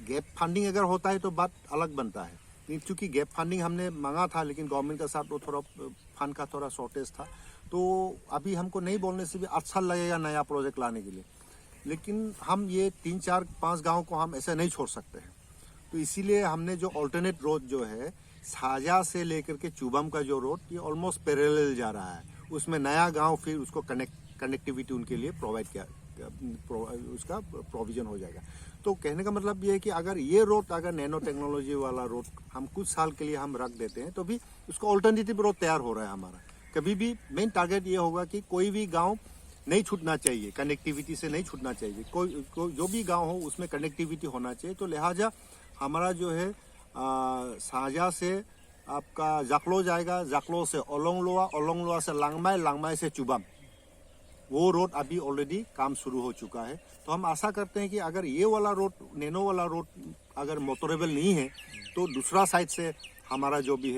गैप फंडिंग अगर होता है तो बात अलग बनता है। लेकिन चूंकि गैप फंडिंग हमने मांगा था लेकिन गवर्नमेंट के साथ वो थोड़ा फंड का थोड़ा शॉर्टेज था, तो अभी हमको नहीं बोलने से भी 8 साल लगेगा नया प्रोजेक्ट लाने के लिए। लेकिन हम ये 3, 4, 5 गाँव को हम ऐसे नहीं छोड़ सकते हैं। तो इसीलिए हमने जो अल्टरनेट रोड जो है साजा से लेकर के चुबम का जो रोड, ये ऑलमोस्ट पैरेलल जा रहा है। उसमें नया गांव फिर उसको कनेक्टिविटी उनके लिए प्रोवाइड किया, उसका प्रोविजन हो जाएगा। तो कहने का मतलब ये है कि अगर ये रोड, अगर नैनो टेक्नोलॉजी वाला रोड हम कुछ साल के लिए हम रख देते हैं तो भी उसको अल्टरनेटिव रोड तैयार हो रहा है हमारा। कभी भी मेन टारगेट ये होगा कि कोई भी गाँव नहीं छूटना चाहिए, कनेक्टिविटी से नहीं छूटना चाहिए। कोई जो भी गाँव हो उसमें कनेक्टिविटी होना चाहिए। तो लिहाजा हमारा जो है साजा से आपका जाकलो जाएगा, जाकलो से ओलोंगलोआ, ओलोंगलोआ से लांगमाई, लांगमाई से चुबम, वो रोड अभी ऑलरेडी काम शुरू हो चुका है। तो हम आशा करते हैं कि अगर ये वाला रोड, नैनो वाला रोड अगर मोटरेबल नहीं है तो दूसरा साइड से हमारा जो भी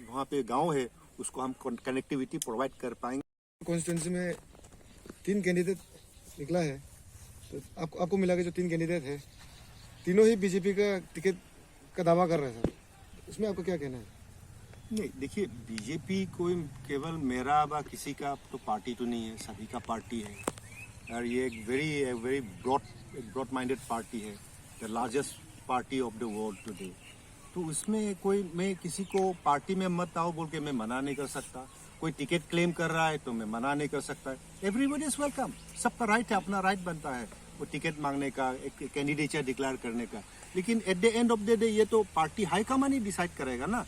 वहाँ पे गांव है उसको हम कनेक्टिविटी प्रोवाइड कर पाएंगे। कॉन्स्टिट्यूंसी में 3 कैंडिडेट निकला है, तो आपको मिला के जो 3 कैंडिडेट है तीनों ही बीजेपी का टिकट का दावा कर रहे हैं सर, उसमें आपको क्या कहना है? नहीं, देखिए बीजेपी कोई केवल मेरा व किसी का तो पार्टी तो नहीं है, सभी का पार्टी है। और ये एक वेरी ब्रॉड माइंडेड पार्टी है, the largest party of the world today. तो उसमें कोई, मैं किसी को पार्टी में मत आओ बोल के मैं मना नहीं कर सकता। कोई टिकट क्लेम कर रहा है तो मैं मना नहीं कर सकता। एवरीबडी इज वेलकम, सबका राइट है, अपना राइट बनता है वो टिकट मांगने का, एक कैंडिडेचर डिक्लेयर करने का। लेकिन at the end of the day ये तो पार्टी हाईकमान ही डिसाइड करेगा ना।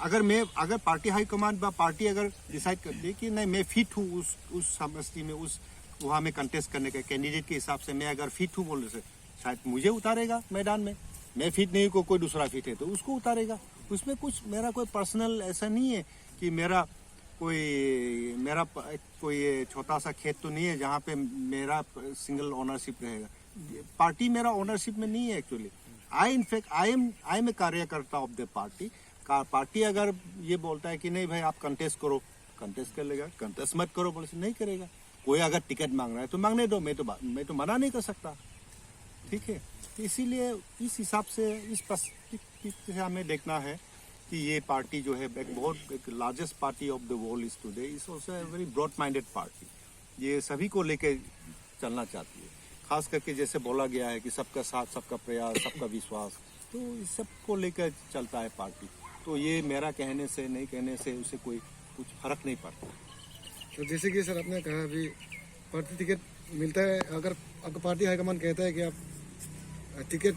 अगर पार्टी हाईकमान व पार्टी अगर डिसाइड करती है कि नहीं मैं फिट हूँ उस समष्टि में, उस वहाँ में कंटेस्ट करने का कैंडिडेट के हिसाब से, मैं अगर फिट हूँ बोलने से शायद मुझे उतारेगा मैदान में। मैं फिट नहीं को कोई दूसरा फिट है तो उसको उतारेगा। उसमें कुछ मेरा कोई पर्सनल ऐसा नहीं है कि मेरा कोई छोटा सा खेत तो नहीं है जहाँ पे मेरा सिंगल ओनरशिप रहेगा। पार्टी मेरा ओनरशिप में नहीं है एक्चुअली। आई एम ए कार्यकर्ता ऑफ द पार्टी। पार्टी अगर ये बोलता है कि नहीं भाई आप कंटेस्ट करो, कंटेस्ट कर लेगा। कंटेस्ट मत करो बोले से नहीं करेगा। कोई अगर टिकट मांग रहा है तो मांगने दो, मैं तो मना नहीं कर सकता। ठीक है, तो इसीलिए इस हिसाब से इस पर्सपेक्टिव से हमें देखना है कि ये पार्टी जो है एक largest party of the world is today, is also a very broad minded party. ये सभी को लेके चलना चाहती है। खास करके जैसे बोला गया है कि सबका साथ, सबका प्रयास, सबका विश्वास, तो इस सब को लेकर चलता है पार्टी। तो ये मेरा कहने से नहीं कहने से उसे कोई कुछ फर्क नहीं पड़ता। तो जैसे कि सर आपने कहा अभी पार्टी टिकट मिलता है, अगर आपका पार्टी हाईकमान कहता है कि आप टिकट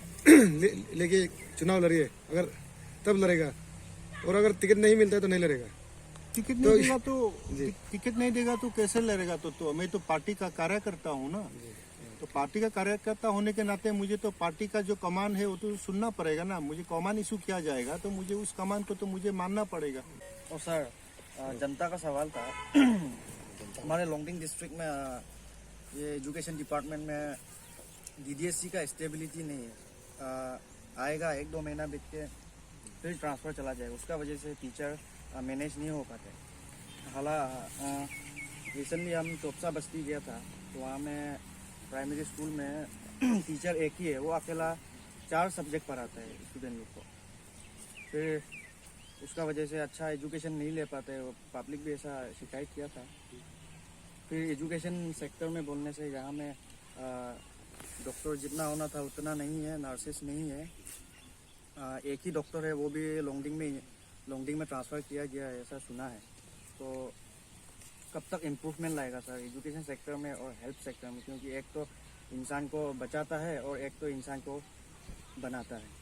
लेके चुनाव लड़िए, अगर तब लड़ेगा, और अगर टिकट नहीं मिलता है तो नहीं लड़ेगा। टिकट नहीं देगा तो टिकट नहीं देगा तो कैसे लड़ेगा? तो मैं तो पार्टी का कार्यकर्ता हूँ ना। तो पार्टी का कार्यकर्ता होने के नाते मुझे तो पार्टी का जो कमान है वो तो सुनना पड़ेगा ना। मुझे कमान इशू किया जाएगा तो मुझे उस कमान को तो मुझे मानना पड़ेगा। और सर जनता का सवाल था हमारे लोंगडिंग डिस्ट्रिक्ट में ये एजुकेशन डिपार्टमेंट में DDSC का स्टेबिलिटी नहीं है। आएगा 1-2 महीना बीत के फिर ट्रांसफ़र चला जाएगा। उसका वजह से टीचर मैनेज नहीं हो पाते। हालांकि रिसेंटली हम तोपसा बस्ती गया था तो वहाँ में प्राइमरी स्कूल में टीचर एक ही है, वो अकेला 4 सब्जेक्ट पढ़ाता है स्टूडेंट लोग को। फिर उसका वजह से अच्छा एजुकेशन नहीं ले पाते। पब्लिक भी ऐसा शिकायत किया था। फिर एजुकेशन सेक्टर में बोलने से यहाँ में डॉक्टर जितना होना था उतना नहीं है, नर्सेस नहीं है। एक ही डॉक्टर है, वो भी लोंगडिंग में ट्रांसफ़र किया गया है, ऐसा सुना है। तो कब तक इम्प्रूवमेंट लाएगा सर एजुकेशन सेक्टर में और हेल्थ सेक्टर में? क्योंकि एक तो इंसान को बचाता है और एक तो इंसान को बनाता है।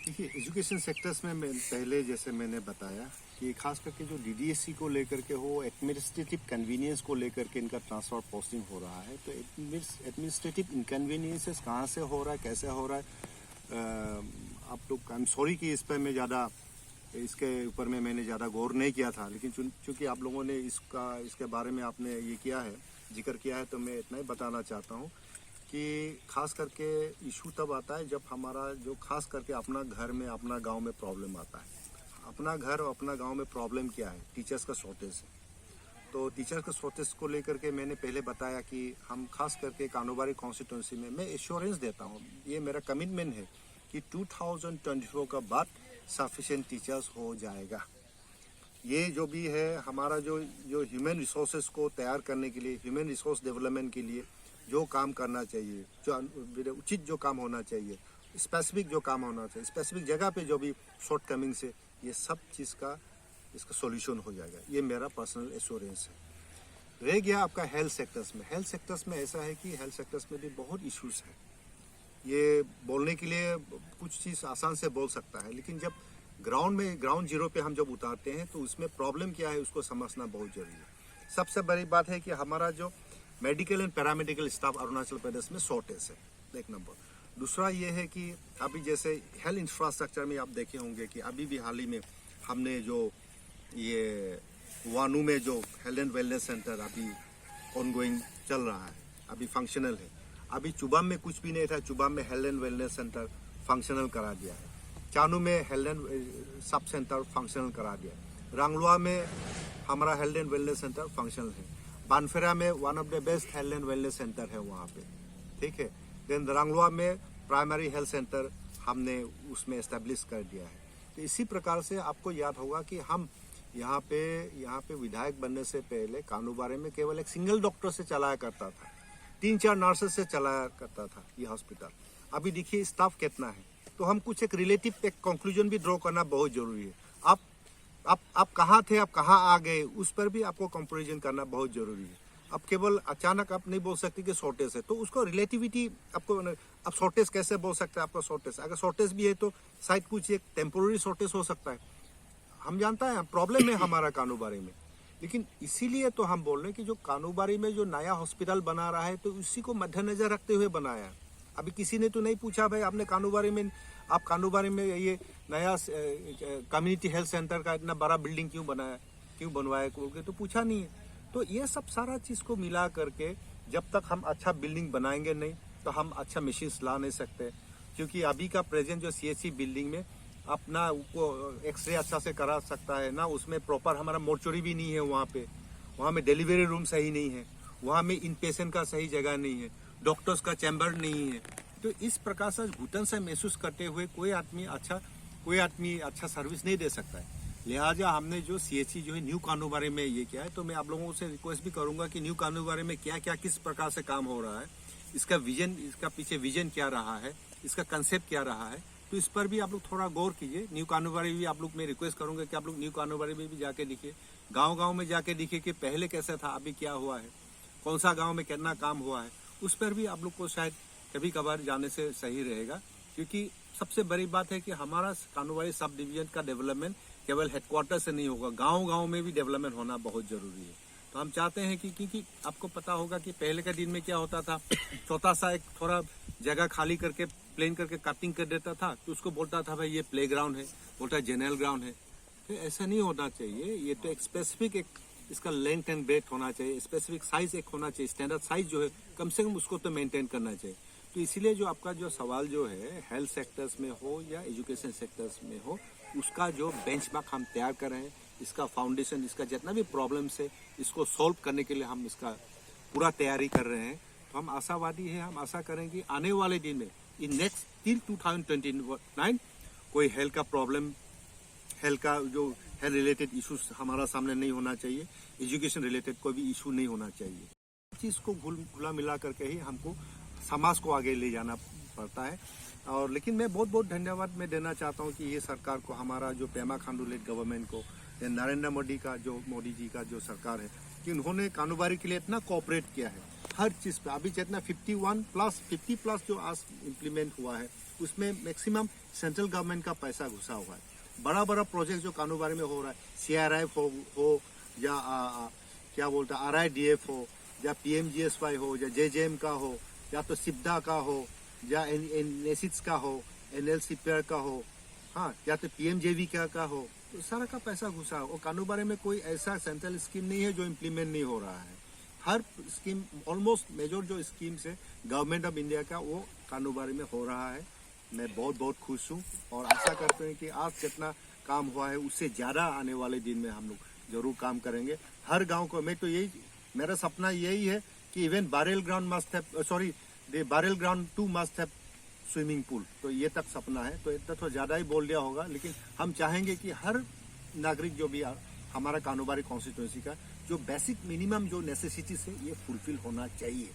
देखिए एजुकेशन सेक्टर्स में पहले जैसे मैंने बताया कि खास करके जो डीडीएससी को लेकर के हो, एडमिनिस्ट्रेटिव कन्वीनियंस को लेकर के इनका ट्रांसफर पोस्टिंग हो रहा है। तो एडमिनिस्ट्रेटिव इनकन्वीनियंसेस कहाँ से हो रहा है, कैसे हो रहा है, आप लोग, आई एम सॉरी कि इस पर मैं ज़्यादा इसके ऊपर में मैंने ज़्यादा गौर नहीं किया था, लेकिन चूंकि आप लोगों ने इसके बारे में आपने ये किया है, जिक्र किया है, तो मैं इतना ही बताना चाहता हूँ कि खास करके इशू तब आता है जब हमारा जो खास करके अपना घर में, अपना गांव में प्रॉब्लम आता है। अपना घर और अपना गांव में प्रॉब्लम क्या है? टीचर्स का शॉर्टेज है। तो टीचर्स का शॉर्टेज को लेकर के मैंने पहले बताया कि हम खास करके कानूबारी कॉन्स्टिट्यूंसी में मैं एश्योरेंस देता हूँ, ये मेरा कमिटमेंट है कि 2024 का बाद सफिशिएंट टीचर्स हो जाएगा। ये जो भी है हमारा जो ह्यूमन रिसोर्सेज को तैयार करने के लिए, ह्यूमन रिसोर्स डेवलपमेंट के लिए जो काम करना चाहिए, जो उचित जो काम होना चाहिए, स्पेसिफिक जो काम होना चाहिए, स्पेसिफिक जगह पे जो भी शॉर्ट कमिंग से, ये सब चीज़ का इसका सॉल्यूशन हो जाएगा। ये मेरा पर्सनल एश्योरेंस है। रह गया आपका हेल्थ सेक्टर्स में। हेल्थ सेक्टर्स में ऐसा है कि हेल्थ सेक्टर्स में भी बहुत इश्यूज है। ये बोलने के लिए कुछ चीज़ आसान से बोल सकता है, लेकिन जब ग्राउंड जीरो पे हम जब उतारते हैं तो उसमें प्रॉब्लम क्या है उसको समझना बहुत जरूरी है। सबसे बड़ी बात है कि हमारा जो medical and paramedical staff Arunachal Pradesh में शॉर्टेज है, एक नंबर। दूसरा ये है कि अभी जैसे हेल्थ इंफ्रास्ट्रक्चर में आप देखे होंगे कि अभी भी हाल ही में हमने जो ये वानू में जो हेल्थ एंड वेलनेस सेंटर अभी ऑनगोइंग चल रहा है, अभी फंक्शनल है। अभी चुबाम में कुछ भी नहीं था, चुबाम में health and wellness centre functional करा दिया है। चानू में health and sub centre functional करा दिया है। रांगलुआ में हमारा health and wellness centre functional है। बानफेरा में one of the best health and wellness centre है वहाँ पे, ठीक है। देन रांगलुआ में प्राइमरी हेल्थ सेंटर हमने उसमें एस्टेब्लिश कर दिया है। तो इसी प्रकार से आपको याद होगा कि हम यहाँ पे विधायक बनने से पहले कानूबारे में केवल एक सिंगल डॉक्टर से चलाया करता था, 3-4 नर्सेस से चलाया करता था ये हॉस्पिटल। अभी देखिए स्टाफ कितना है। तो हम कुछ एक रिलेटिव एक कंक्लूजन भी ड्रॉ करना बहुत जरूरी है। आप कहाँ थे, आप कहाँ आ गए, उस पर भी आपको कंपैरिजन करना बहुत जरूरी है। अब केवल अचानक आप नहीं बोल सकते कि शॉर्टेज है, तो उसको रिलेटिविटी आपको, अब शॉर्टेज कैसे बोल सकते हैं आपका शॉर्टेज? अगर शॉर्टेज भी है तो शायद कुछ एक टेम्पोररी शॉर्टेज हो सकता है। हम जानता है प्रॉब्लम है हमारा कानूबारी में, लेकिन इसीलिए तो हम बोल रहे हैं कि जो कानूबारी में जो नया हॉस्पिटल बना रहा है तो उसी को मद्देनजर रखते हुए बनाया है। अभी किसी ने तो नहीं पूछा भाई आपने कानूबारी में ये नया कम्युनिटी हेल्थ सेंटर का इतना बड़ा बिल्डिंग क्यों बनवाया, तो पूछा नहीं है। तो ये सब सारा चीज़ को मिला करके जब तक हम अच्छा बिल्डिंग बनाएंगे नहीं तो हम अच्छा मशीन्स ला नहीं सकते। क्योंकि अभी का प्रेजेंट जो सीएचसी बिल्डिंग में अपना वो एक्सरे अच्छा से करा सकता है ना, उसमें प्रॉपर हमारा मोर्चरी भी नहीं है वहाँ में डिलीवरी रूम सही नहीं है, वहाँ में इन पेशेंट का सही जगह नहीं है, डॉक्टर्स का चैम्बर नहीं है। तो इस प्रकार से घुटन से महसूस करते हुए कोई आदमी अच्छा सर्विस नहीं दे सकता है। लिहाजा हमने जो सीएचसी जो है न्यू कानूबारी में ये किया है। तो मैं आप लोगों से रिक्वेस्ट भी करूंगा कि न्यू कानूबारी में क्या क्या किस प्रकार से काम हो रहा है, इसका पीछे विजन क्या रहा है, इसका कंसेप्ट क्या रहा है, तो इस पर भी आप लोग थोड़ा गौर कीजिए। न्यू कानूबारी भी आप लोग, मैं रिक्वेस्ट करूंगा कि आप लोग न्यू कानूबारी में भी जाके देखिए, गाँव में जाके देखिए कि पहले कैसा था, अभी क्या हुआ है, कौन सा गाँव में कितना काम हुआ है। उस पर भी आप लोग को शायद कभी कभार जाने से सही रहेगा। क्योंकि सबसे बड़ी बात है कि हमारा कानूबारी सब डिवीजन का डेवलपमेंट केवल हेडक्वार्टर से नहीं होगा, गांव में भी डेवलपमेंट होना बहुत जरूरी है। तो हम चाहते हैं कि क्योंकि आपको पता होगा कि पहले के दिन में क्या होता था, छोटा सा एक थोड़ा जगह खाली करके प्लेन करके कटिंग कर देता था, तो उसको बोलता था भाई ये प्ले ग्राउंड है, बोलता जनरल ग्राउंड है। तो ऐसा नहीं होना चाहिए। ये तो एक स्पेसिफिक एक इसका लेंथ एंड ब्रेथ होना चाहिए, स्पेसिफिक साइज एक होना चाहिए, स्टैंडर्ड साइज जो है कम से कम उसको तो मेंटेन करना चाहिए। तो इसीलिए जो आपका जो सवाल जो है हेल्थ सेक्टर्स में हो या एजुकेशन सेक्टर्स में हो, उसका जो बेंचमार्क हम तैयार कर रहे हैं, इसका फाउंडेशन, इसका जितना भी प्रॉब्लम्स है इसको सॉल्व करने के लिए हम इसका पूरा तैयारी कर रहे हैं। तो हम आशावादी हैं, हम आशा करेंगे आने वाले दिन में इन नेक्स्ट टिल 2029 कोई हेल्थ का प्रॉब्लम, हेल्थ का जो हेल्थ रिलेटेड इशूज हमारा सामने नहीं होना चाहिए, एजुकेशन रिलेटेड कोई भी इशू नहीं होना चाहिए। चीज़ को घुला मिला करके ही हमको समाज को आगे ले जाना पड़ता है। और लेकिन मैं बहुत धन्यवाद मैं देना चाहता हूँ कि ये सरकार को, हमारा जो पेमा खांडू लेड गवर्नमेंट को, नरेंद्र मोदी जी का जो सरकार है, कि उन्होंने कानूबारी के लिए इतना कोऑपरेट किया है हर चीज़ पे। अभी जितना 50+ जो आज इम्प्लीमेंट हुआ है उसमें मैक्सिमम सेंट्रल गवर्नमेंट का पैसा घुसा हुआ है। बड़ा बड़ा प्रोजेक्ट जो कानूबारी में हो रहा है, CRF हो या क्या बोलते हैं RIDF हो या PMGSY हो या JJM का हो या तो सिप्डा का हो या NACIDS का हो, NLCPR का हो, हाँ, या तो PMJV का हो, तो सारा का पैसा घुसा। और कानूबारी में कोई ऐसा सेंट्रल स्कीम नहीं है जो इम्प्लीमेंट नहीं हो रहा है। हर स्कीम, ऑलमोस्ट मेजर जो स्कीम्स है गवर्नमेंट ऑफ इंडिया का, वो कानूबारी में हो रहा है। मैं बहुत बहुत खुश हूँ और आशा करते हैं कि आज जितना काम हुआ है उससे ज़्यादा आने वाले दिन में हम लोग जरूर काम करेंगे। हर गांव को, मैं तो यही, मेरा सपना यही है कि even barrel ground must have, sorry, the barrel ground 2 must have swimming pool. तो ये तक सपना है, तो इतना तो ज़्यादा ही बोल दिया होगा, लेकिन हम चाहेंगे कि हर नागरिक जो भी हमारा कानूबारी कॉन्स्टिट्यूंसी का जो बेसिक मिनिमम जो नेसेसिटीज है ये फुलफिल होना चाहिए।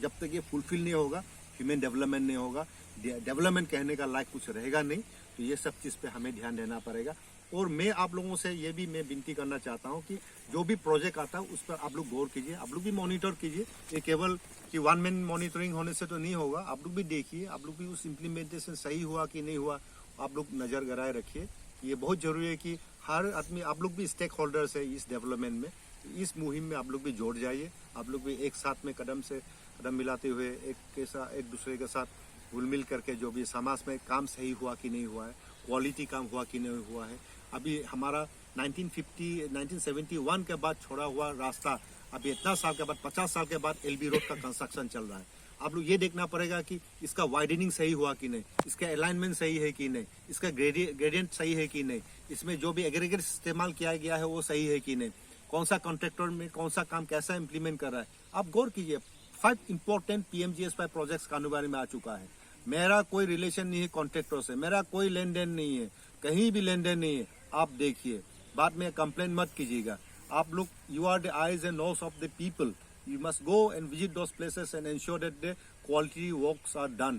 जब तक ये फुलफिल नहीं होगा, ह्यूमन डेवलपमेंट नहीं होगा, डेवलपमेंट कहने का लायक कुछ रहेगा नहीं। तो ये सब चीज़ पे हमें ध्यान देना पड़ेगा। और मैं आप लोगों से ये भी मैं विनती करना चाहता हूँ कि जो भी प्रोजेक्ट आता है उस पर आप लोग गौर कीजिए, आप लोग भी मॉनिटर कीजिए। ये केवल कि 1 मैन मॉनिटरिंग होने से तो नहीं होगा, आप लोग भी देखिए, आप लोग भी उस इम्प्लीमेंटेशन सही हुआ कि नहीं हुआ, आप लोग नज़र गड़ाए रखिए। ये बहुत जरूरी है कि हर आदमी, आप लोग भी स्टेक होल्डर्स है इस डेवलपमेंट में, इस मुहिम में आप लोग भी जोड़ जाइए। आप लोग भी एक साथ में कदम से कदम मिलाते हुए एक दूसरे के साथ घुल मिल करके जो भी समाज में काम सही हुआ कि नहीं हुआ है, क्वालिटी काम हुआ कि नहीं हुआ है। अभी हमारा 1971 के बाद छोड़ा हुआ रास्ता, अभी इतना साल के बाद, 50 साल के बाद LB रोड का कंस्ट्रक्शन चल रहा है। आप लोग ये देखना पड़ेगा कि इसका वाइडनिंग सही हुआ कि नहीं, इसका अलाइनमेंट सही है कि नहीं, इसका ग्रेडियंट सही है कि नहीं, इसमें जो भी एग्रीगेट इस्तेमाल किया गया है वो सही है कि नहीं, कौन सा कॉन्ट्रैक्टर में कौन सा काम कैसा इम्प्लीमेंट कर रहा है। आप गौर कीजिए, 5 इंपॉर्टेंट PMGSY प्रोजेक्ट्स कानूबारी में आ चुका है। मेरा कोई रिलेशन नहीं है कॉन्ट्रैक्टर से, मेरा कोई लेन देन नहीं है, कहीं भी लेन देन नहीं है। आप देखिए, बाद में कंप्लेन मत कीजिएगा। आप लोग, you are the eyes and nose of the people, you must go and visit those places and ensure that the quality works are done.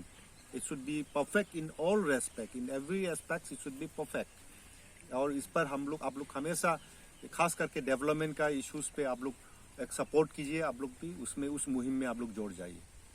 It should be perfect in all respect, in every aspect it should be perfect. और इस पर हम लोग, आप लोग हमेशा खास करके डेवलपमेंट का इश्यूज पे आप लोग एक सपोर्ट कीजिए, आप लोग भी उसमें, उस मुहिम में आप लोग जोड़ जाइए।